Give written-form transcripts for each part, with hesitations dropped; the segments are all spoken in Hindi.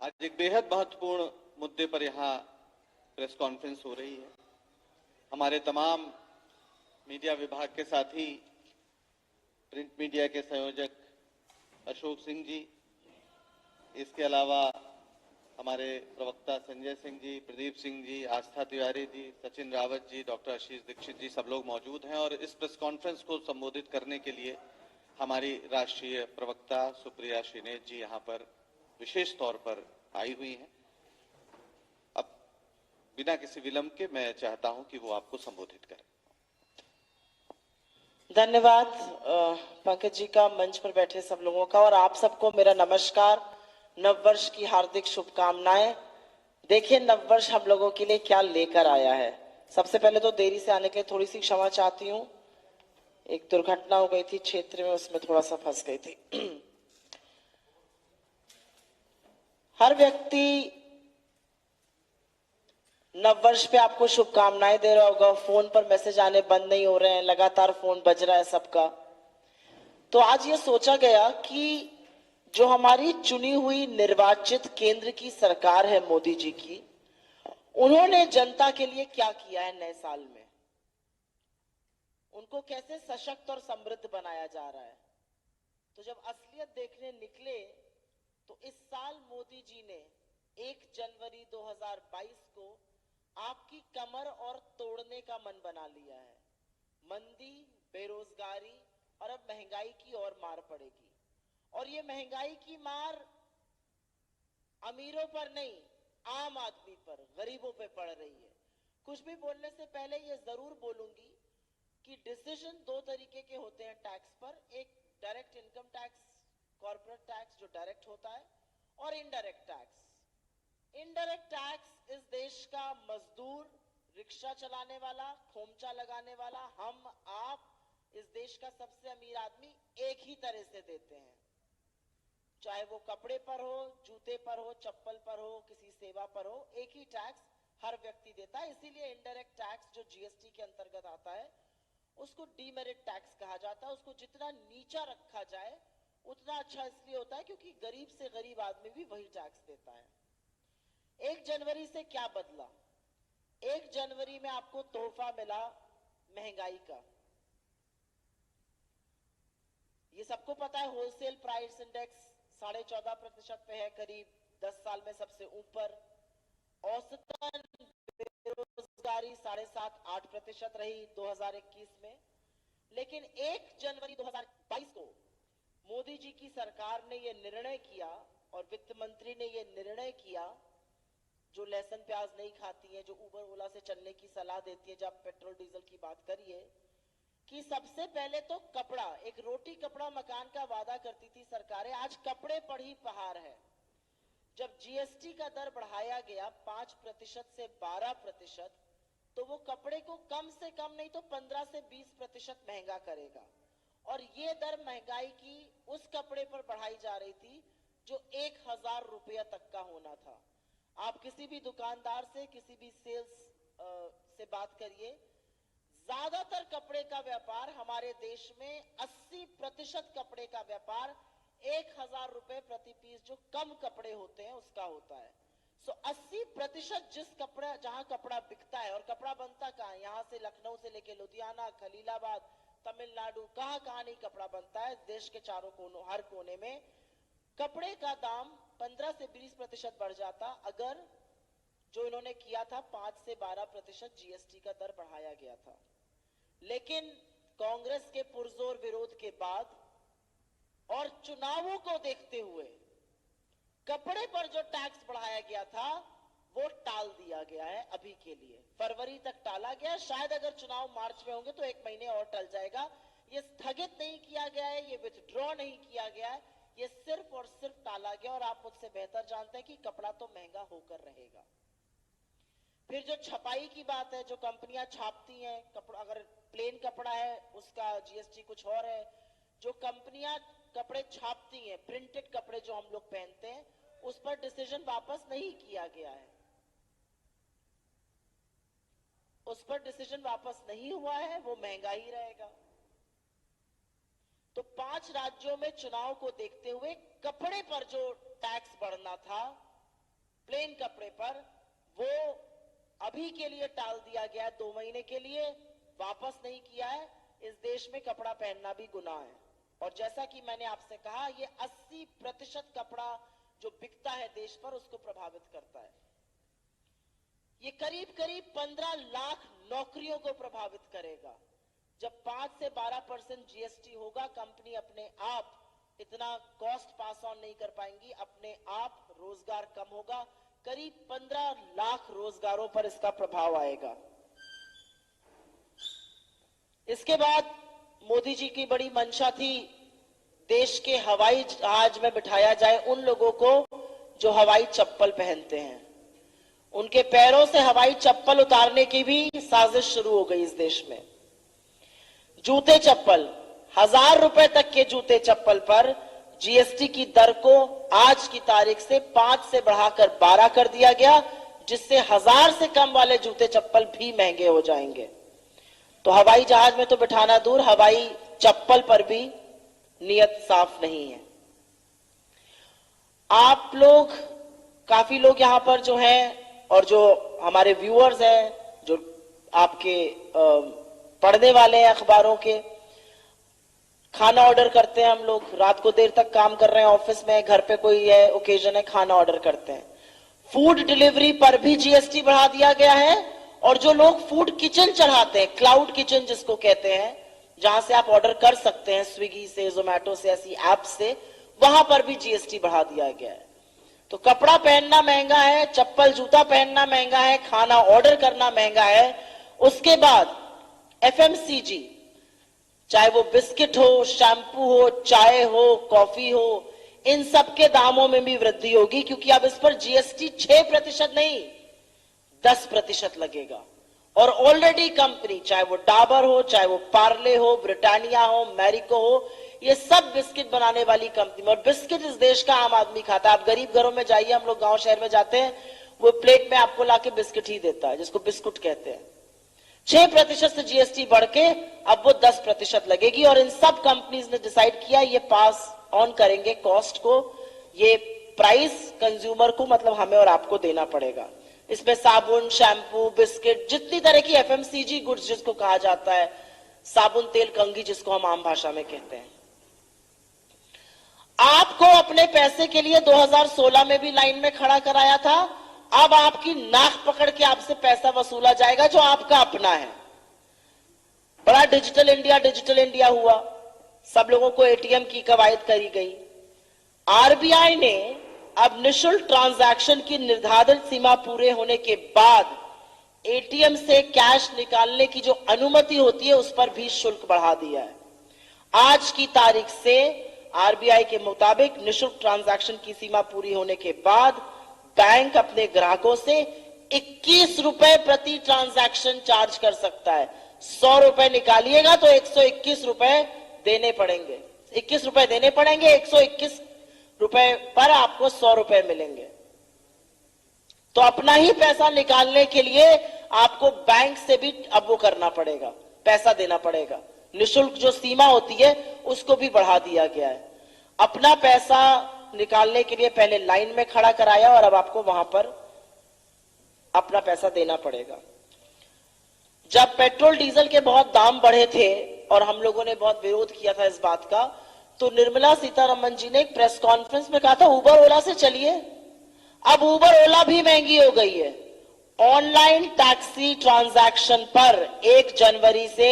आज एक बेहद महत्वपूर्ण मुद्दे पर यहाँ प्रेस कॉन्फ्रेंस हो रही है। हमारे तमाम मीडिया विभाग के साथी, प्रिंट मीडिया के संयोजक अशोक सिंह जी, इसके अलावा हमारे प्रवक्ता संजय सिंह जी, प्रदीप सिंह जी, आस्था तिवारी जी, सचिन रावत जी, डॉक्टर आशीष दीक्षित जी, सब लोग मौजूद हैं। और इस प्रेस कॉन्फ्रेंस को संबोधित करने के लिए हमारी राष्ट्रीय प्रवक्ता सुप्रिया श्रीनेत जी यहाँ पर विशेष तौर पर आई हुई हैं। अब बिना किसी विलंब के मैं चाहता हूं कि वो आपको संबोधित करें। धन्यवाद पंकज जी का, मंच पर बैठे सब लोगों का, और आप सबको मेरा नमस्कार। नववर्ष की हार्दिक शुभकामनाएं। देखिए, नववर्ष हम लोगों के लिए क्या लेकर आया है। सबसे पहले तो देरी से आने के लिए थोड़ी सी क्षमा चाहती हूँ। एक दुर्घटना हो गई थी क्षेत्र में, उसमें थोड़ा सा फंस गई थी। हर व्यक्ति नववर्ष पे आपको शुभकामनाएं दे रहा होगा। फोन पर मैसेज आने बंद नहीं हो रहे हैं, लगातार फोन बज रहा है सबका। तो आज ये सोचा गया कि जो हमारी चुनी हुई निर्वाचित केंद्र की सरकार है मोदी जी की, उन्होंने जनता के लिए क्या किया है नए साल में, उनको कैसे सशक्त और समृद्ध बनाया जा रहा है। तो जब असलियत देखने निकले तो इस साल मोदी जी ने 1 जनवरी 2022 को आपकी कमर और तोड़ने का मन बना लिया है। मंदी, बेरोजगारी और अब महंगाई की और मार पड़ेगी। और ये महंगाई की मार अमीरों पर नहीं, आम आदमी पर, गरीबों पे पड़ रही है। कुछ भी बोलने से पहले ये जरूर बोलूंगी कि डिसीजन दो तरीके के होते हैं टैक्स पर। एक direct income tax, corporate tax जो डायरेक्ट होता है, और इनडायरेक्ट टैक्स। इनडायरेक्ट टैक्स इस देश का मजदूर, रिक्शा चलाने वाला, खोमचा लगाने वाला, हम, आप, इस देश का सबसे अमीर आदमी एक ही तरह से देते हैं। चाहे वो कपड़े पर हो, जूते पर हो, चप्पल पर हो, किसी सेवा पर हो, एक ही टैक्स हर व्यक्ति देता है। इसीलिए इनडायरेक्ट टैक्स जो जीएसटी के अंतर्गत आता है, उसको डीमेरिट टैक्स कहा जाता है। उसको जितना नीचा रखा जाए उतना अच्छा इसलिए होता है क्योंकि गरीब से गरीब आदमी भी वही टैक्स देता है। 1 जनवरी से क्या बदला? 1 जनवरी में आपको तोहफा मिला महंगाई का। ये सबको पता है, होलसेल प्राइस इंडेक्स 14.5% पे है, करीब 10 साल में सबसे ऊपर। औसतन बेरोजगारी 7.5-8% रही 2021 में। लेकिन 1 जनवरी 2022 को मोदी जी की सरकार ने यह निर्णय किया, और वित्त मंत्री ने यह निर्णय किया, जो लहसुन प्याज नहीं खाती है, जो उबर ओला से चलने की सलाह देती है, जब पेट्रोल डीजल की बात करिए, कि सबसे पहले तो कपड़ा, एक रोटी कपड़ा मकान का वादा करती थी सरकारें, आज कपड़े पर ही पहाड़ है। जब जीएसटी का दर बढ़ाया गया 5% से 12%, तो वो कपड़े को कम से कम नहीं तो 15 से 20% महंगा करेगा। और ये दर महंगाई की उस कपड़े पर बढ़ाई जा रही थी जो 1000 रुपया तक का होना था। आप किसी भी दुकानदार से, किसी भी सेल्स से बात करिए, ज्यादातर कपड़े का व्यापार हमारे देश में 80% कपड़े का व्यापार 1000 रुपए प्रति पीस, जो कम कपड़े होते हैं, उसका होता है। 80% जिस कपड़ा, जहां कपड़ा बिकता है, और कपड़ा बनता कहां, यहां से लखनऊ से लेके लुधियाना, खलीलाबाद, तमिलनाडु, कहां कहां नहीं कपड़ा बनता है। देश के चारों कोनों, हर कोने में कपड़े का दाम 15 से 20% बढ़ जाता अगर जो इन्होंने किया था 5 से 12% जीएसटी का दर बढ़ाया गया था। लेकिन कांग्रेस के पुरजोर विरोध के बाद और चुनावों को देखते हुए कपड़े पर जो टैक्स बढ़ाया गया था वो टाल दिया गया है। अभी के लिए फरवरी तक टाला गया, शायद अगर चुनाव मार्च में होंगे तो 1 महीने और टल जाएगा। ये स्थगित नहीं किया गया है, ये विथड्रॉ नहीं किया गया है, ये सिर्फ और सिर्फ टाला गया। और आप मुझसे बेहतर जानते हैं कि कपड़ा तो महंगा होकर रहेगा। फिर जो छपाई की बात है, जो कंपनियां छापती हैं कपड़ा, अगर प्लेन कपड़ा है उसका जीएसटी कुछ और है। जो कंपनियां कपड़े छापती हैं, प्रिंटेड कपड़े जो हम लोग पहनते हैं, उस पर डिसीजन वापस नहीं किया गया है, उस पर डिसीजन वापस नहीं हुआ है, वो महंगा ही रहेगा। तो 5 राज्यों में चुनाव को देखते हुए कपड़े पर जो टैक्स बढ़ना था प्लेन कपड़े पर, वो अभी के लिए टाल दिया गया है, 2 महीने के लिए वापस नहीं किया है। इस देश में कपड़ा पहनना भी गुनाह है। और जैसा कि मैंने आपसे कहा, ये 80% कपड़ा जो बिकता है देश पर, उसको प्रभावित करता है। ये करीब करीब 15 लाख नौकरियों को प्रभावित करेगा। जब 5 से 12% जीएसटी होगा, कंपनी अपने आप इतना कॉस्ट पास ऑन नहीं कर पाएंगी, अपने आप रोजगार कम होगा। करीब 15 लाख रोजगारों पर इसका प्रभाव आएगा। इसके बाद मोदी जी की बड़ी मंशा थी, देश के हवाई जहाज में बिठाया जाए उन लोगों को जो हवाई चप्पल पहनते हैं। उनके पैरों से हवाई चप्पल उतारने की भी साजिश शुरू हो गई इस देश में। जूते चप्पल, 1000 रुपए तक के जूते चप्पल पर जीएसटी की दर को आज की तारीख से 5 से बढ़ाकर 12 कर दिया गया, जिससे 1000 से कम वाले जूते चप्पल भी महंगे हो जाएंगे। तो हवाई जहाज में तो बिठाना दूर, हवाई चप्पल पर भी नियत साफ नहीं है। आप लोग, काफी लोग यहां पर जो हैं और जो हमारे व्यूअर्स हैं, जो आपके पढ़ने वाले हैं अखबारों के, खाना ऑर्डर करते हैं। हम लोग रात को देर तक काम कर रहे हैं ऑफिस में, घर पे कोई है, ओकेजन है, खाना ऑर्डर करते हैं। फूड डिलीवरी पर भी जीएसटी बढ़ा दिया गया है। और जो लोग फूड किचन चढ़ाते हैं, क्लाउड किचन जिसको कहते हैं, जहां से आप ऑर्डर कर सकते हैं स्विगी से, जोमेटो से, ऐसी ऐप से, वहां पर भी जीएसटी बढ़ा दिया गया है। तो कपड़ा पहनना महंगा है, चप्पल जूता पहनना महंगा है, खाना ऑर्डर करना महंगा है। उसके बाद एफएमसीजी, चाहे वो बिस्किट हो, शैम्पू हो, चाय हो, कॉफी हो, इन सब के दामों में भी वृद्धि होगी, क्योंकि अब इस पर जीएसटी 6% नहीं 10% लगेगा। और ऑलरेडी कंपनी, चाहे वो डाबर हो, चाहे वो पार्ले हो, ब्रिटानिया हो, मैरिको हो, ये सब बिस्किट बनाने वाली कंपनी। और बिस्किट इस देश का आम आदमी खाता है। आप गरीब घरों में जाइए, हम लोग गांव शहर में जाते हैं, वो प्लेट में आपको लाके बिस्किट ही देता है, जिसको बिस्कुट कहते हैं। 6% से जीएसटी बढ़ के अब वो 10% लगेगी। और इन सब कंपनीज ने डिसाइड किया ये पास ऑन करेंगे कॉस्ट को, ये प्राइस कंज्यूमर को, मतलब हमें और आपको देना पड़ेगा। इसमें साबुन, शैम्पू, बिस्किट, जितनी तरह की एफएमसीजी गुड्स जिसको कहा जाता है, साबुन, तेल, कंघी जिसको हम आम भाषा में कहते हैं। आपको अपने पैसे के लिए 2016 में भी लाइन में खड़ा कराया था। अब आपकी नाक पकड़ के आपसे पैसा वसूला जाएगा जो आपका अपना है। बड़ा डिजिटल इंडिया हुआ, सब लोगों को एटीएम की कवायद करी गई। आरबीआई ने अब निःशुल्क ट्रांजैक्शन की निर्धारित सीमा पूरे होने के बाद एटीएम से कैश निकालने की जो अनुमति होती है उस पर भी शुल्क बढ़ा दिया है। आज की तारीख से आरबीआई के मुताबिक निःशुल्क ट्रांजैक्शन की सीमा पूरी होने के बाद बैंक अपने ग्राहकों से 21 रुपए प्रति ट्रांजैक्शन चार्ज कर सकता है। 100 रुपए निकालिएगा तो 121 रुपए देने पड़ेंगे, 21 रुपए देने पड़ेंगे, 121 रुपए पर आपको 100 रुपए मिलेंगे। तो अपना ही पैसा निकालने के लिए आपको बैंक से भी अब वो करना पड़ेगा, पैसा देना पड़ेगा। निःशुल्क जो सीमा होती है उसको भी बढ़ा दिया गया है। अपना पैसा निकालने के लिए पहले लाइन में खड़ा कराया और अब आपको वहां पर अपना पैसा देना पड़ेगा। जब पेट्रोल डीजल के बहुत दाम बढ़े थे और हम लोगों ने बहुत विरोध किया था इस बात का, तो निर्मला सीतारमण जी ने एक प्रेस कॉन्फ्रेंस में कहा था उबर ओला से चलिए। अब उबर ओला भी महंगी हो गई है। ऑनलाइन टैक्सी ट्रांजैक्शन पर 1 जनवरी से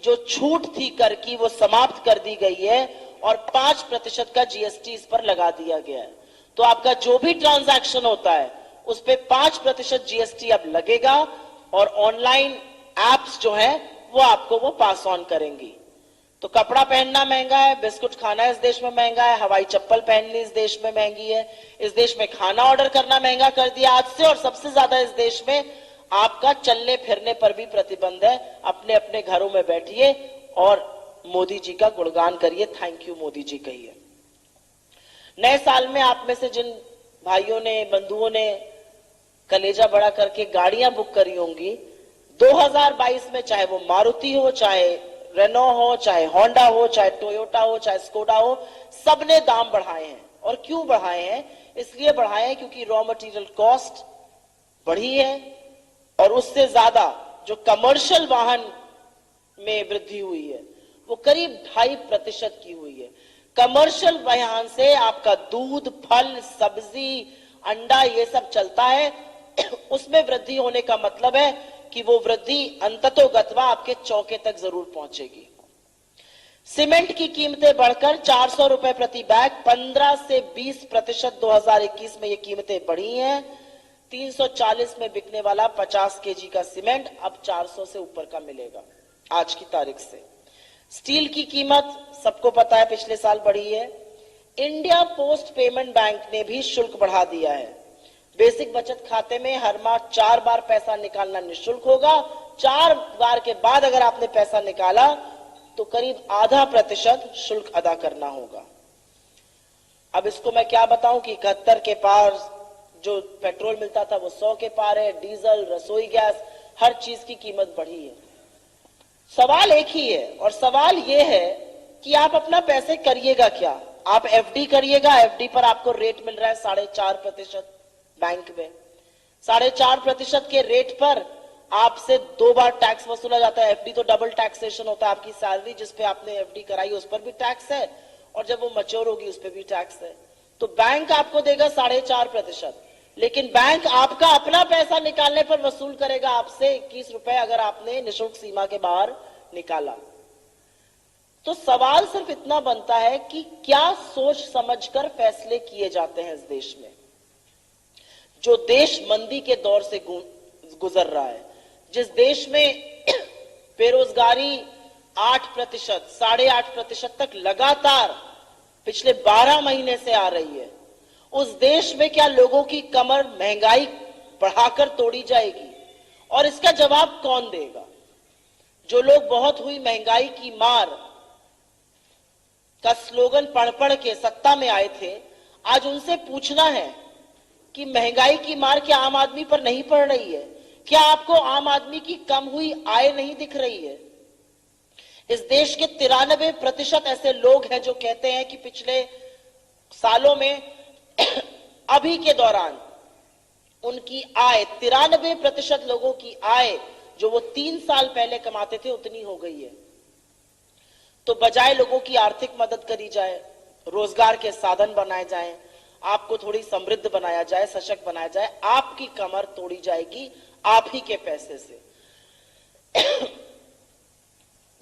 जो छूट थी कर की वो समाप्त कर दी गई है और 5% का जीएसटी इस पर लगा दिया गया है। तो आपका जो भी ट्रांजैक्शन होता है उस पे 5% जीएसटी अब लगेगा और ऑनलाइन एप्स जो है वो आपको वो पास ऑन करेंगी। तो कपड़ा पहनना महंगा है, बिस्कुट खाना इस देश में महंगा है, हवाई चप्पल पहननी इस देश में महंगी है, इस देश में खाना ऑर्डर करना महंगा कर दिया आज से, और सबसे ज्यादा इस देश में आपका चलने फिरने पर भी प्रतिबंध है। अपने अपने घरों में बैठिए और मोदी जी का गुणगान करिए, थैंक यू मोदी जी कहिए। नए साल में आप में से जिन भाइयों ने, बंधुओं ने कलेजा बड़ा करके गाड़ियां बुक करी होंगी, 2022 में चाहे वो मारुति हो, चाहे रेनो हो, चाहे होंडा हो, चाहे टोयोटा हो, चाहे स्कोडा हो, सबने दाम बढ़ाए हैं। और क्यों बढ़ाए हैं इसलिए बढ़ाए हैं क्योंकि रॉ मटेरियल कॉस्ट बढ़ी है और उससे ज्यादा जो कमर्शियल वाहन में वृद्धि हुई है वो करीब 2.5% की हुई है। कमर्शियल वाहन से आपका दूध, फल, सब्जी, अंडा ये सब चलता है उसमें वृद्धि होने का मतलब है कि वो वृद्धि अंततोगत्वा आपके चौके तक जरूर पहुंचेगी। सीमेंट की कीमतें बढ़कर 400 रुपए प्रति बैग, 15 से 20% 2021 में ये कीमतें बढ़ी हैं। 340 में बिकने वाला 50 केजी का सीमेंट अब 400 से ऊपर का मिलेगा आज की तारीख से। स्टील की कीमत सबको पता है पिछले साल बढ़ी है। इंडिया पोस्ट पेमेंट बैंक ने भी शुल्क बढ़ा दिया है। बेसिक बचत खाते में हर माह 4 बार पैसा निकालना निःशुल्क होगा। 4 बार के बाद अगर आपने पैसा निकाला तो करीब 0.5% शुल्क अदा करना होगा। अब इसको मैं क्या बताऊं कि 71 के पार जो पेट्रोल मिलता था वो 100 के पार है। डीजल, रसोई गैस, हर चीज की कीमत बढ़ी है। सवाल एक ही है और सवाल ये है कि आप अपना पैसे करिएगा क्या। आप एफडी करिएगा, एफडी पर आपको रेट मिल रहा है 4.5% बैंक में। 4.5% के रेट पर आपसे 2 बार टैक्स वसूला जाता है। एफडी तो डबल टैक्सेशन होता है। आपकी सैलरी जिसपे आपने एफडी कराई उस पर भी टैक्स है और जब वो मैच्योर होगी उस पर भी टैक्स है। तो बैंक आपको देगा 4.5%, लेकिन बैंक आपका अपना पैसा निकालने पर वसूल करेगा आपसे 21 रुपए अगर आपने निःशुल्क सीमा के बाहर निकाला। तो सवाल सिर्फ इतना बनता है कि क्या सोच समझकर फैसले किए जाते हैं इस देश में। जो देश मंदी के दौर से गुजर रहा है, जिस देश में बेरोजगारी 8%, 8.5% तक लगातार पिछले 12 महीने से आ रही है, उस देश में क्या लोगों की कमर महंगाई बढ़ाकर तोड़ी जाएगी? और इसका जवाब कौन देगा? जो लोग बहुत हुई महंगाई की मार का स्लोगन पढ़ पढ़ के सत्ता में आए थे, आज उनसे पूछना है कि महंगाई की मार क्या आम आदमी पर नहीं पड़ रही है? क्या आपको आम आदमी की कम हुई आय नहीं दिख रही है? इस देश के 93% ऐसे लोग हैं जो कहते हैं कि पिछले सालों में अभी के दौरान उनकी आय 93% लोगों की आय जो वो 3 साल पहले कमाते थे उतनी हो गई है। तो बजाय लोगों की आर्थिक मदद करी जाए, रोजगार के साधन बनाए जाएं, आपको थोड़ी समृद्ध बनाया जाए, सशक्त बनाया जाए, आपकी कमर तोड़ी जाएगी आप ही के पैसे से।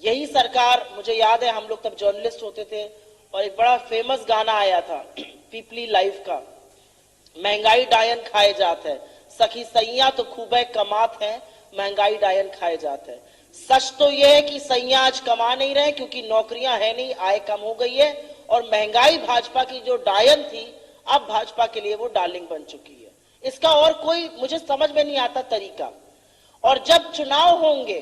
यही सरकार, मुझे याद है हम लोग तब जर्नलिस्ट होते थे और एक बड़ा फेमस गाना आया था पीपली लाइफ का, महंगाई डायन खाए जात है, सखी सैया तो खूबे कमात है, महंगाई डायन खाए जात है। सच तो यह है कि सैया आज कमा नहीं रहे क्योंकि नौकरियां है नहीं, आय कम हो गई है और महंगाई भाजपा की जो डायन थी अब भाजपा के लिए वो डार्लिंग बन चुकी है। इसका और कोई मुझे समझ में नहीं आता तरीका। और जब चुनाव होंगे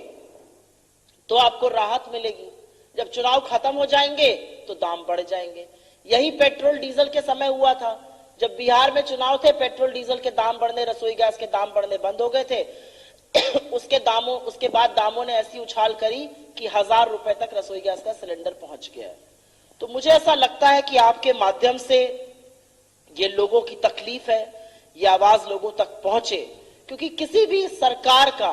तो आपको राहत मिलेगी, जब चुनाव खत्म हो जाएंगे तो दाम बढ़ जाएंगे। यही पेट्रोल डीजल के समय हुआ था। जब बिहार में चुनाव थे, पेट्रोल डीजल के दाम बढ़ने, रसोई गैस के दाम बढ़ने बंद हो गए थे। उसके बाद दामों ने ऐसी उछाल करी कि 1000 रुपए तक रसोई गैस का सिलेंडर पहुंच गया है। तो मुझे ऐसा लगता है कि आपके माध्यम से ये लोगों की तकलीफ है, ये आवाज लोगों तक पहुंचे, क्योंकि किसी भी सरकार का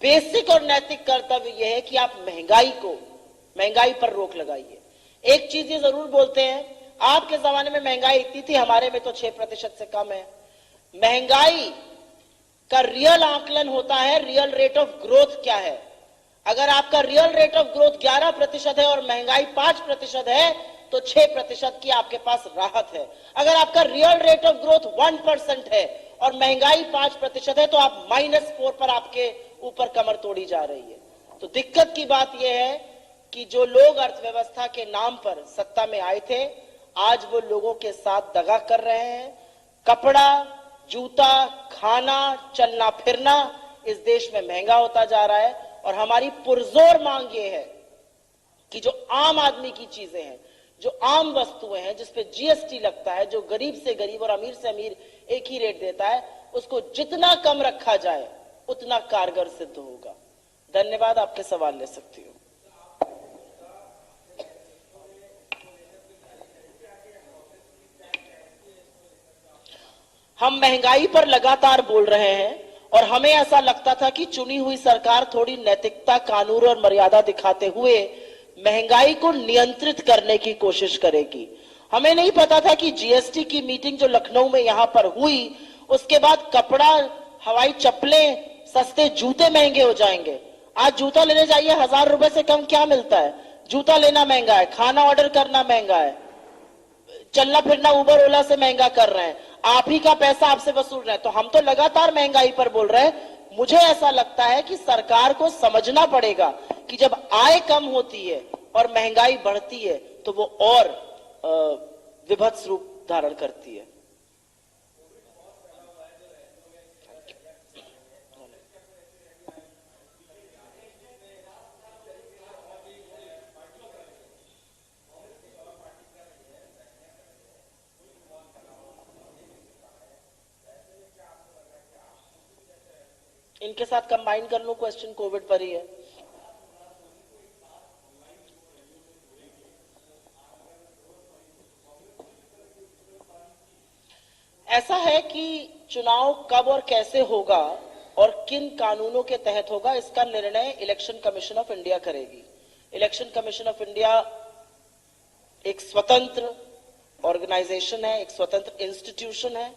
बेसिक और नैतिक कर्तव्य यह है कि आप महंगाई पर रोक लगाइए। एक चीज ये जरूर बोलते हैं, आपके जमाने में महंगाई इतनी थी, हमारे में तो 6% से कम है। महंगाई का रियल आकलन होता है, रियल रेट ऑफ ग्रोथ क्या है। अगर आपका रियल रेट ऑफ ग्रोथ 11% है और महंगाई 5% है तो 6% की आपके पास राहत है। अगर आपका रियल रेट ऑफ ग्रोथ 1% है और महंगाई 5% है तो आप -4 पर आपके ऊपर कमर तोड़ी जा रही है। तो दिक्कत की बात यह है कि जो लोग अर्थव्यवस्था के नाम पर सत्ता में आए थे, आज वो लोगों के साथ दगा कर रहे हैं। कपड़ा, जूता, खाना, चलना फिरना इस देश में महंगा होता जा रहा है और हमारी पुरजोर मांग ये है कि जो आम आदमी की चीजें हैं, जो आम वस्तुएं हैं, जिसपे जीएसटी लगता है, जो गरीब से गरीब और अमीर से अमीर एक ही रेट देता है, उसको जितना कम रखा जाए उतना कारगर सिद्ध होगा। धन्यवाद। आपके सवाल ले सकती हूँ। हम महंगाई पर लगातार बोल रहे हैं और हमें ऐसा लगता था कि चुनी हुई सरकार थोड़ी नैतिकता, कानून और मर्यादा दिखाते हुए महंगाई को नियंत्रित करने की कोशिश करेगी। हमें नहीं पता था कि जीएसटी की मीटिंग जो लखनऊ में यहां पर हुई, उसके बाद कपड़ा, हवाई चप्पलें, सस्ते जूते महंगे हो जाएंगे। आज जूता लेने जाइए 1000 रुपए से कम क्या मिलता है? जूता लेना महंगा है, खाना ऑर्डर करना महंगा है, चलना फिरना उबर ओला से महंगा कर रहे हैं, आप ही का पैसा आपसे वसूल रहे हैं। तो हम तो लगातार महंगाई पर बोल रहे हैं। मुझे ऐसा लगता है कि सरकार को समझना पड़ेगा कि जब आय कम होती है और महंगाई बढ़ती है तो वो और विभत्स रूप धारण करती है। इनके साथ कंबाइन कर लो, क्वेश्चन कोविड पर ही है। ऐसा है कि चुनाव कब और कैसे होगा और किन कानूनों के तहत होगा, इसका निर्णय इलेक्शन कमीशन ऑफ इंडिया करेगी। इलेक्शन कमीशन ऑफ इंडिया एक स्वतंत्र ऑर्गेनाइजेशन है, एक स्वतंत्र इंस्टीट्यूशन है,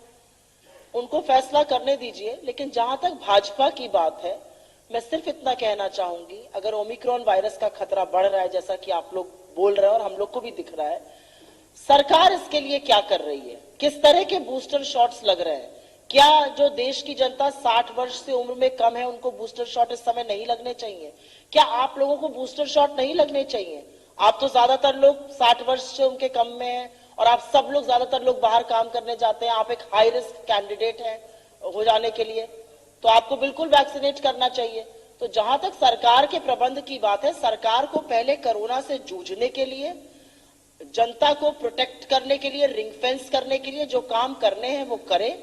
उनको फैसला करने दीजिए। लेकिन जहां तक भाजपा की बात है, मैं सिर्फ इतना कहना चाहूंगी, अगर ओमिक्रॉन वायरस का खतरा बढ़ रहा है जैसा कि आप लोग बोल रहे हैं और हम लोग को भी दिख रहा है, सरकार इसके लिए क्या कर रही है? किस तरह के बूस्टर शॉट्स लग रहे हैं? क्या जो देश की जनता 60 वर्ष से उम्र में कम है उनको बूस्टर शॉट इस समय नहीं लगने चाहिए? क्या आप लोगों को बूस्टर शॉट नहीं लगने चाहिए? आप तो ज्यादातर लोग 60 वर्ष से उनके कम में हैं और आप सब लोग, ज्यादातर लोग बाहर काम करने जाते हैं, आप एक हाई रिस्क कैंडिडेट हैं हो जाने के लिए, तो आपको बिल्कुल वैक्सीनेट करना चाहिए। तो जहां तक सरकार के प्रबंध की बात है, सरकार को पहले कोरोना से जूझने के लिए, जनता को प्रोटेक्ट करने के लिए, रिंग फेंस करने के लिए जो काम करने हैं वो करे,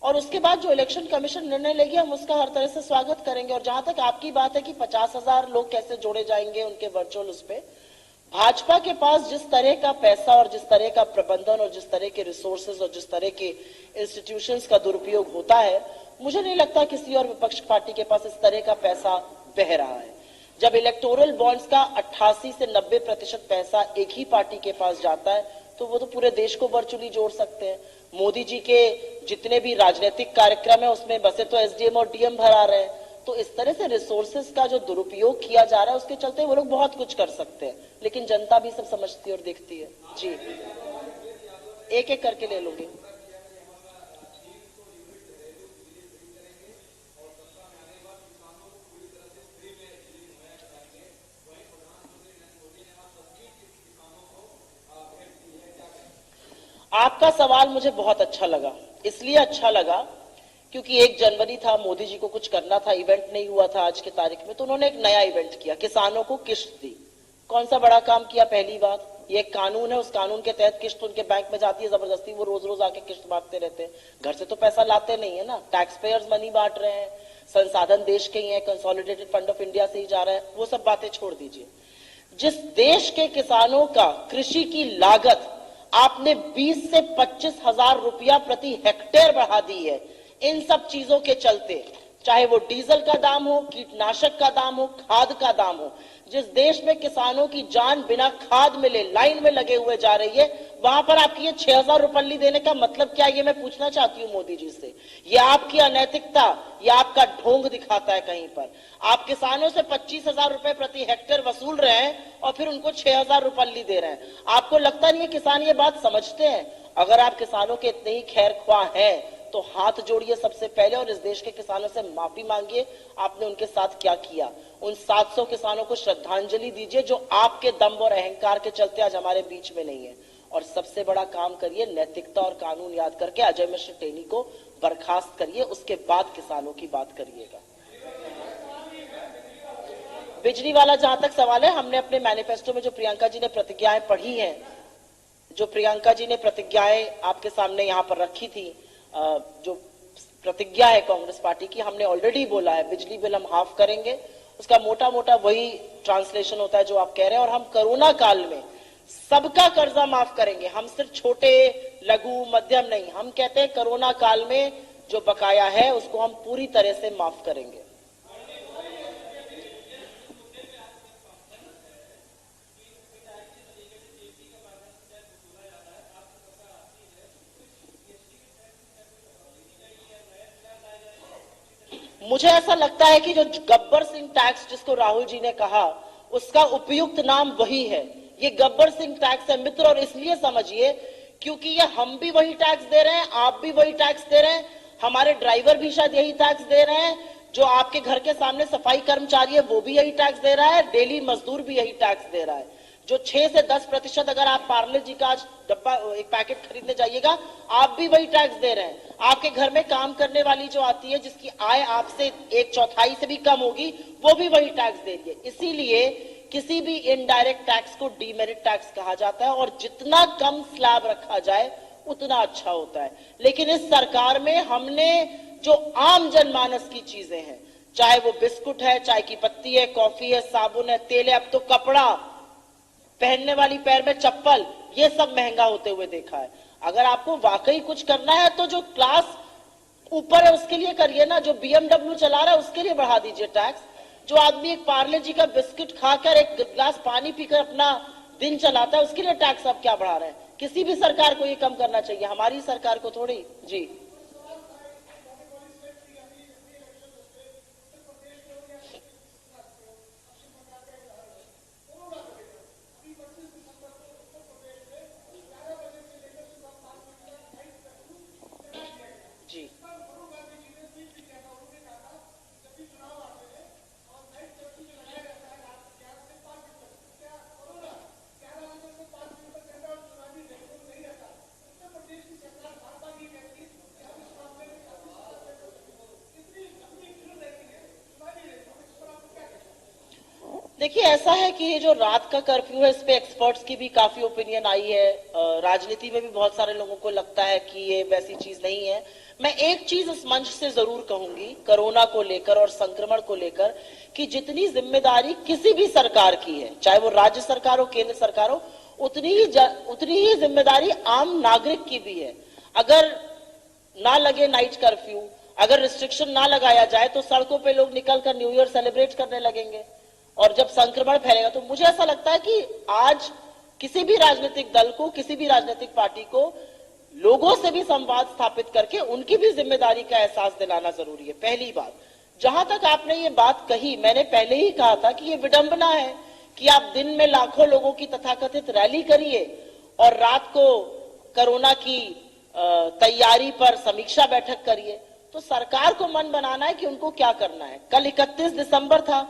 और उसके बाद जो इलेक्शन कमीशन निर्णय लेगी हम उसका हर तरह से स्वागत करेंगे। और जहां तक आपकी बात है कि 50,000 लोग कैसे जोड़े जाएंगे उनके वर्चुअल उस पे, भाजपा के पास जिस तरह का पैसा और जिस तरह का प्रबंधन और जिस तरह के रिसोर्सेज और जिस तरह के इंस्टीट्यूशंस का दुरुपयोग होता है, मुझे नहीं लगता किसी और विपक्ष पार्टी के पास इस तरह का पैसा बह रहा है। जब इलेक्टोरल बॉन्ड्स का 88 से 90% पैसा एक ही पार्टी के पास जाता है तो वो तो पूरे देश को वर्चुअली जोड़ सकते हैं। मोदी जी के जितने भी राजनीतिक कार्यक्रम है उसमें बसे तो एसडीएम और डीएम भरा रहे हैं। तो इस तरह से रिसोर्सेज का जो दुरुपयोग किया जा रहा है उसके चलते वो लोग बहुत कुछ कर सकते हैं, लेकिन जनता भी सब समझती और देखती है। जी, एक एक करके ले लूंगी। आपका सवाल मुझे बहुत अच्छा लगा। इसलिए अच्छा लगा क्योंकि 1 जनवरी था, मोदी जी को कुछ करना था, इवेंट नहीं हुआ था आज की तारीख में, तो उन्होंने एक नया इवेंट किया, किसानों को किश्त दी। कौन सा बड़ा काम किया? पहली बात, ये एक कानून है, उस कानून के तहत किश्त उनके बैंक में जाती है जबरदस्ती, वो रोज रोज आके किश्त बांटते रहते हैं। घर से तो पैसा लाते नहीं है ना, टैक्स पेयर्स मनी बांट रहे हैं, संसाधन देश के ही है, कंसोलिडेटेड फंड ऑफ इंडिया से ही जा रहा है, वो सब बातें छोड़ दीजिए। जिस देश के किसानों का कृषि की लागत आपने 20 से 25,000 रुपया प्रति हेक्टेयर बढ़ा दी है, इन सब चीजों के चलते, चाहे वो डीजल का दाम हो, कीटनाशक का दाम हो, खाद का दाम हो, जिस देश में किसानों की जान बिना खाद मिले लाइन में लगे हुए जा रही है, वहां पर आपकी ये 6,000 रुपये देने का मतलब क्या, ये मैं पूछना चाहती हूँ मोदी जी से। ये आपकी अनैतिकता, ये आपका ढोंग दिखाता है कहीं पर। आप किसानों से 25,000 रुपए प्रति हेक्टेयर वसूल रहे हैं और फिर उनको 6,000 रुपये दे रहे हैं। आपको लगता नहीं है किसान ये बात समझते हैं? अगर आप किसानों के इतने ही खैरख्वाह हैं तो हाथ जोड़िए सबसे पहले और इस देश के किसानों से माफी मांगिए, आपने उनके साथ क्या किया। उन 700 किसानों को श्रद्धांजलि दीजिए जो आपके दम और अहंकार के चलते आज हमारे बीच में नहीं है। और सबसे बड़ा काम करिए, नैतिकता और कानून याद करके अजय मिश्र टेनी को बर्खास्त करिए, उसके बाद किसानों की बात करिएगा। बिजली वाला जहां तक सवाल है, हमने अपने मैनिफेस्टो में जो प्रियंका जी ने प्रतिज्ञाएं पढ़ी हैं, जो प्रियंका जी ने प्रतिज्ञाएं आपके सामने यहां पर रखी थी, जो प्रतिज्ञा है कांग्रेस पार्टी की, हमने ऑलरेडी बोला है बिजली बिल हम हाफ करेंगे। उसका मोटा मोटा वही ट्रांसलेशन होता है जो आप कह रहे हैं। और हम कोरोना काल में सबका कर्जा माफ करेंगे। हम सिर्फ छोटे, लघु, मध्यम नहीं, हम कहते हैं कोरोना काल में जो बकाया है उसको हम पूरी तरह से माफ करेंगे। मुझे ऐसा लगता है कि जो गब्बर सिंह टैक्स जिसको राहुल जी ने कहा, उसका उपयुक्त नाम वही है। ये गब्बर सिंह टैक्स है मित्र, और इसलिए समझिए क्योंकि ये हम भी वही टैक्स दे रहे हैं, आप भी वही टैक्स दे रहे हैं, हमारे ड्राइवर भी शायद यही टैक्स दे रहे हैं, जो आपके घर के सामने सफाई कर्मचारी है वो भी यही टैक्स दे रहा है, डेली मजदूर भी यही टैक्स दे रहा है। जो 6 से 10% अगर आप पार्ले जी का आज डब्बा एक पैकेट खरीदने जाइएगा, आप भी वही टैक्स दे रहे हैं। आपके घर में काम करने वाली जो आती है, जिसकी आय आपसे 1/4 से भी कम होगी, वो भी वही टैक्स दे रही है। इसीलिए किसी भी इनडायरेक्ट टैक्स को डीमेरिट टैक्स कहा जाता है, और जितना कम स्लैब रखा जाए उतना अच्छा होता है। लेकिन इस सरकार में हमने जो आम जनमानस की चीजें हैं, चाहे वो बिस्कुट है, चाय की पत्ती है, कॉफी है, साबुन है, तेल है, अब तो कपड़ा, पहनने वाली पैर में चप्पल, ये सब महंगा होते हुए देखा है। अगर आपको वाकई कुछ करना है तो जो क्लास ऊपर है उसके लिए करिए ना, जो BMW चला रहा है उसके लिए बढ़ा दीजिए टैक्स। जो आदमी एक पार्ले जी का बिस्किट खाकर एक गिलास पानी पीकर अपना दिन चलाता है, उसके लिए टैक्स आप क्या बढ़ा रहे हैं? किसी भी सरकार को ये कम करना चाहिए, हमारी सरकार को थोड़ी। जी जी देखिए, ऐसा है कि ये जो रात का कर्फ्यू है, इस पे एक्सपर्ट्स की भी काफी ओपिनियन आई है। राजनीति में भी बहुत सारे लोगों को लगता है कि ये वैसी चीज नहीं है। मैं एक चीज इस मंच से जरूर कहूंगी कोरोना को लेकर और संक्रमण को लेकर, कि जितनी जिम्मेदारी किसी भी सरकार की है, चाहे वो राज्य सरकार हो, केंद्र सरकार हो, उतनी ही जिम्मेदारी आम नागरिक की भी है। अगर ना लगे नाइट कर्फ्यू, अगर रिस्ट्रिक्शन ना लगाया जाए, तो सड़कों पे लोग निकलकर न्यू ईयर सेलिब्रेट करने लगेंगे, और जब संक्रमण फैलेगा तो मुझे ऐसा लगता है कि आज किसी भी राजनीतिक दल को, किसी भी राजनीतिक पार्टी को लोगों से भी संवाद स्थापित करके उनकी भी जिम्मेदारी का एहसास दिलाना जरूरी है। पहली बात, जहां तक आपने ये बात कही, मैंने पहले ही कहा था कि ये विडंबना है कि आप दिन में लाखों लोगों की तथाकथित रैली करिए और रात को कोरोना की तैयारी पर समीक्षा बैठक करिए। तो सरकार को मन बनाना है कि उनको क्या करना है। कल 31 दिसंबर था,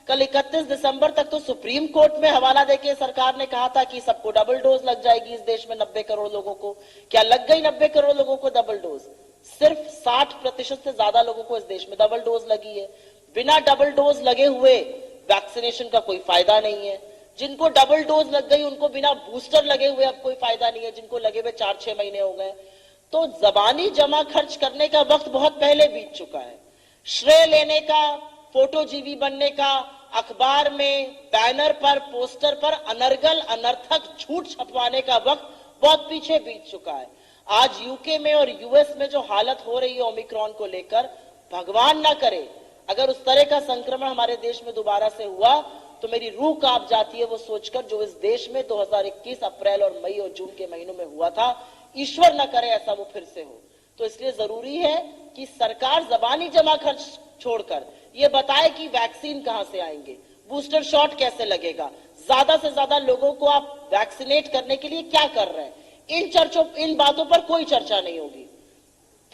कल 31 दिसंबर तक तो सुप्रीम कोर्ट में हवाला देके सरकार ने कहा था कि सबको डबल डोज लग जाएगी इस देश में, 90 करोड़ लोगों को। क्या लग गई 90 करोड़ लोगों को डबल डोज? सिर्फ 60% से ज्यादा लोगों को इस देश में डबल डोज लगी है। बिना डबल डोज लगे हुए वैक्सीनेशन का कोई फायदा नहीं है। जिनको डबल डोज लग गई उनको बिना बूस्टर लगे हुए अब कोई फायदा नहीं है, जिनको लगे हुए 4-6 महीने हो गए। तो जबानी जमा खर्च करने का वक्त बहुत पहले बीत चुका है। श्रेय लेने का, फोटोजीवी बनने का, अखबार में बैनर पर, पोस्टर पर अनर्गल अनर्थक झूठ छपवाने का वक्त बहुत पीछे बीत चुका है। आज यूके में और यूएस में जो हालत हो रही है ओमिक्रॉन को लेकर, भगवान ना करे अगर उस तरह का संक्रमण हमारे देश में दोबारा से हुआ तो मेरी रूह कांप जाती है वो सोचकर, जो इस देश में 2021 अप्रैल और मई और जून के महीनों में हुआ था। ईश्वर न करे ऐसा वो फिर से हो। तो इसलिए जरूरी है कि सरकार जबानी जमा खर्च छोड़कर ये बताए कि वैक्सीन कहां से आएंगे, बूस्टर शॉट कैसे लगेगा, ज्यादा से ज्यादा लोगों को आप वैक्सीनेट करने के लिए क्या कर रहे हैं। इन बातों पर कोई चर्चा नहीं होगी।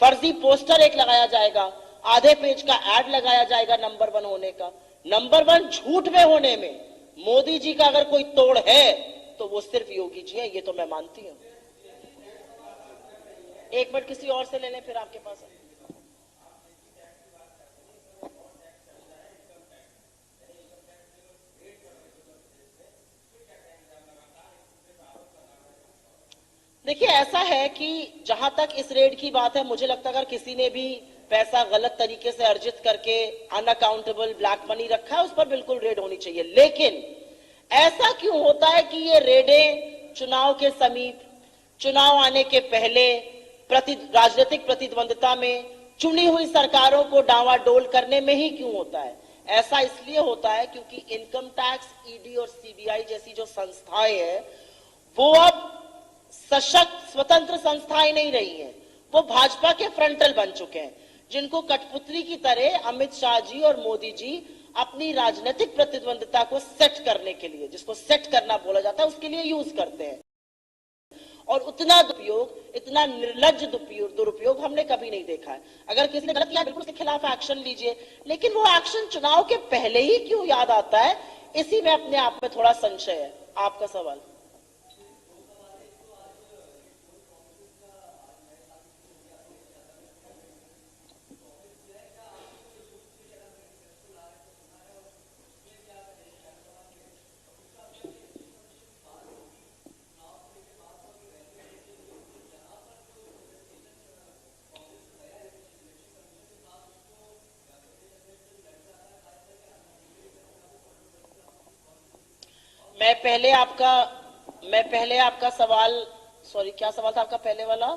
फर्जी पोस्टर एक लगाया जाएगा, आधे पेज का एड लगाया जाएगा नंबर 1 होने का। नंबर 1 झूठ में होने में मोदी जी का अगर कोई तोड़ है तो वो सिर्फ योगी जी है, ये तो मैं मानती हूं। एक मिनट किसी और से ले लें, फिर आपके पास। देखिए, ऐसा है कि जहां तक इस रेड की बात है, मुझे लगता है अगर किसी ने भी पैसा गलत तरीके से अर्जित करके अनअकाउंटेबल ब्लैक मनी रखा है, उस पर बिल्कुल रेड होनी चाहिए। लेकिन ऐसा क्यों होता है कि ये रेडें चुनाव के समीप, चुनाव आने के पहले राजनीतिक प्रतिद्वंद्विता में चुनी हुई सरकारों को डांवाडोल करने में ही क्यों होता है? ऐसा इसलिए होता है क्योंकि इनकम टैक्स, ईडी और सीबीआई जैसी जो संस्थाएं हैं वो अब सशक्त स्वतंत्र संस्थाएं नहीं रही हैं, वो भाजपा के फ्रंटल बन चुके हैं, जिनको कठपुतली की तरह अमित शाह जी और मोदी जी अपनी राजनीतिक प्रतिद्वंद्विता को सेट करने के लिए, जिसको सेट करना बोला जाता है, उसके लिए यूज करते हैं। और उतना दुरुपयोग, इतना निर्लज्ज दुरुपयोग हमने कभी नहीं देखा है। अगर किसी ने गलत किया बिल्कुल उसके खिलाफ एक्शन लीजिए, लेकिन वो एक्शन चुनाव के पहले ही क्यों याद आता है, इसी में अपने आप में थोड़ा संशय है। आपका सवाल। मैं पहले आपका सवाल, सॉरी क्या सवाल था आपका पहले वाला?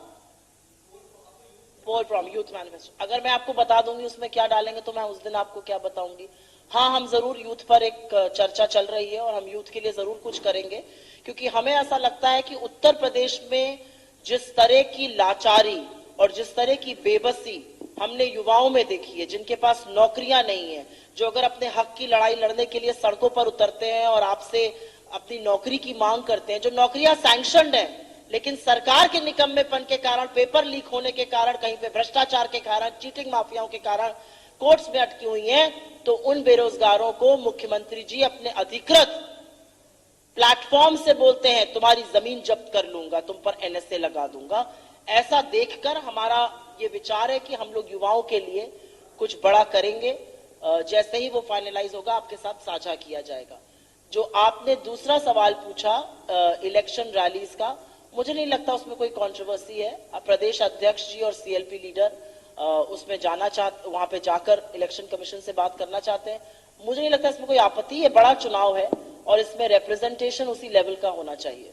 पोल फ्रॉम यूथ मैनिफेस्टो। अगर मैं आपको बता दूंगी उसमें क्या डालेंगे तो मैं उस दिन आपको क्या बताऊंगी। हाँ, हम जरूर यूथ पर एक चर्चा चल रही है और हम यूथ के लिए जरूर कुछ करेंगे, क्योंकि हमें ऐसा लगता है कि उत्तर प्रदेश में जिस तरह की लाचारी और जिस तरह की बेबसी हमने युवाओं में देखी है, जिनके पास नौकरियां नहीं है, जो अगर अपने हक की लड़ाई लड़ने के लिए सड़कों पर उतरते हैं और आपसे अपनी नौकरी की मांग करते हैं, जो नौकरियां सैंक्शनड हैं लेकिन सरकार के निकम्मेपन के कारण, पेपर लीक होने के कारण, कहीं पे भ्रष्टाचार के कारण, चीटिंग माफियाओं के कारण कोर्ट्स में अटकी हुई हैं, तो उन बेरोजगारों को मुख्यमंत्री जी अपने अधिकृत प्लेटफॉर्म से बोलते हैं तुम्हारी जमीन जब्त कर लूंगा, तुम पर एनएसए लगा दूंगा। ऐसा देखकर हमारा ये विचार है कि हम लोग युवाओं के लिए कुछ बड़ा करेंगे। जैसे ही वो फाइनलाइज होगा आपके साथ साझा किया जाएगा। जो आपने दूसरा सवाल पूछा इलेक्शन रैलीज का, मुझे नहीं लगता उसमें कोई कंट्रोवर्सी है। प्रदेश अध्यक्ष जी और सीएलपी लीडर उसमें जाना चाहते, वहां पे जाकर इलेक्शन कमीशन से बात करना चाहते हैं। मुझे नहीं लगता इसमें कोई आपत्ति है। बड़ा चुनाव है और इसमें रिप्रेजेंटेशन उसी लेवल का होना चाहिए।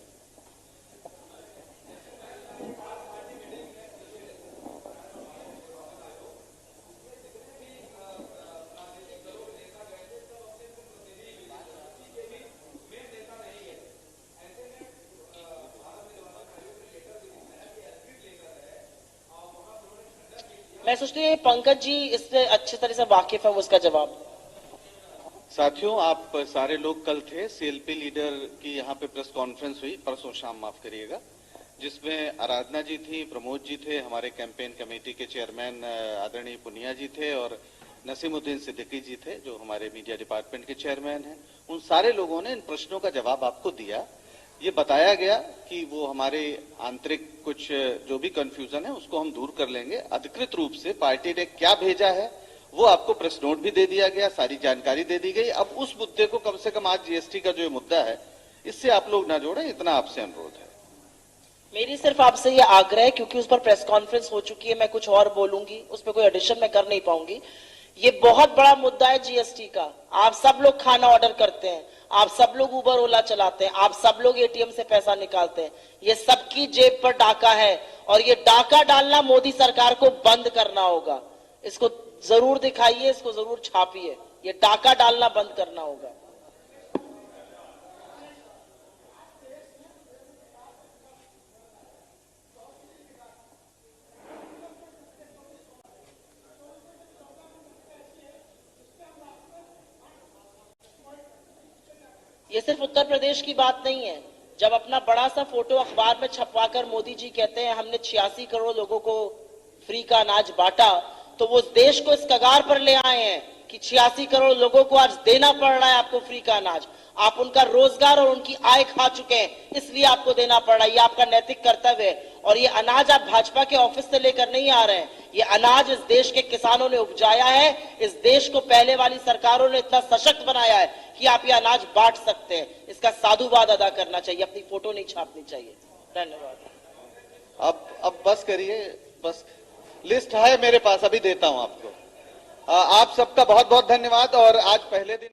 मैं सोचती हूँ पंकज जी इससे अच्छी तरह से वाकिफ है, उसका जवाब। साथियों, आप सारे लोग कल थे, सीएलपी लीडर की यहाँ पे प्रेस कॉन्फ्रेंस हुई परसों शाम, माफ करिएगा, जिसमें आराधना जी थी, प्रमोद जी थे, हमारे कैंपेन कमेटी के चेयरमैन आदरणीय पुनिया जी थे और नसीमुद्दीन सिद्दीकी जी थे जो हमारे मीडिया डिपार्टमेंट के चेयरमैन हैं। उन सारे लोगों ने इन प्रश्नों का जवाब आपको दिया। ये बताया गया कि वो हमारे आंतरिक कुछ जो भी कंफ्यूजन है उसको हम दूर कर लेंगे। अधिकृत रूप से पार्टी ने क्या भेजा है वो आपको प्रेस नोट भी दे दिया गया, सारी जानकारी दे दी गई। अब उस मुद्दे को कम से कम आज जीएसटी का जो मुद्दा है इससे आप लोग ना जोड़ें, इतना आपसे अनुरोध है। मेरी सिर्फ आपसे ये आग्रह है, क्योंकि उस पर प्रेस कॉन्फ्रेंस हो चुकी है, मैं कुछ और बोलूंगी, उस पर कोई एडिशन मैं कर नहीं पाऊंगी। ये बहुत बड़ा मुद्दा है जीएसटी का। आप सब लोग खाना ऑर्डर करते हैं, आप सब लोग उबर ओला चलाते हैं, आप सब लोग एटीएम से पैसा निकालते हैं, ये सबकी जेब पर डाका है और ये डाका डालना मोदी सरकार को बंद करना होगा। इसको जरूर दिखाइए, इसको जरूर छापिए, ये डाका डालना बंद करना होगा। ये सिर्फ उत्तर प्रदेश की बात नहीं है। जब अपना बड़ा सा फोटो अखबार में छपवाकर मोदी जी कहते हैं हमने 86 करोड़ लोगों को फ्री का अनाज बांटा, तो वो देश को इस कगार पर ले आए हैं कि 86 करोड़ लोगों को आज देना पड़ रहा है आपको फ्री का अनाज। आप उनका रोजगार और उनकी आय खा चुके हैं, इसलिए आपको देना पड़ रहा है। ये आपका नैतिक कर्तव्य है। और ये अनाज आप भाजपा के ऑफिस से लेकर नहीं आ रहे हैं, ये अनाज इस देश के किसानों ने उपजाया है। इस देश को पहले वाली सरकारों ने इतना सशक्त बनाया है कि आप ये अनाज बांट सकते हैं। इसका साधुवाद अदा करना चाहिए, अपनी फोटो नहीं छापनी चाहिए। धन्यवाद। अब बस करिए, बस लिस्ट है मेरे पास, अभी देता हूं आपको। आप सबका बहुत बहुत धन्यवाद। और आज पहले दिन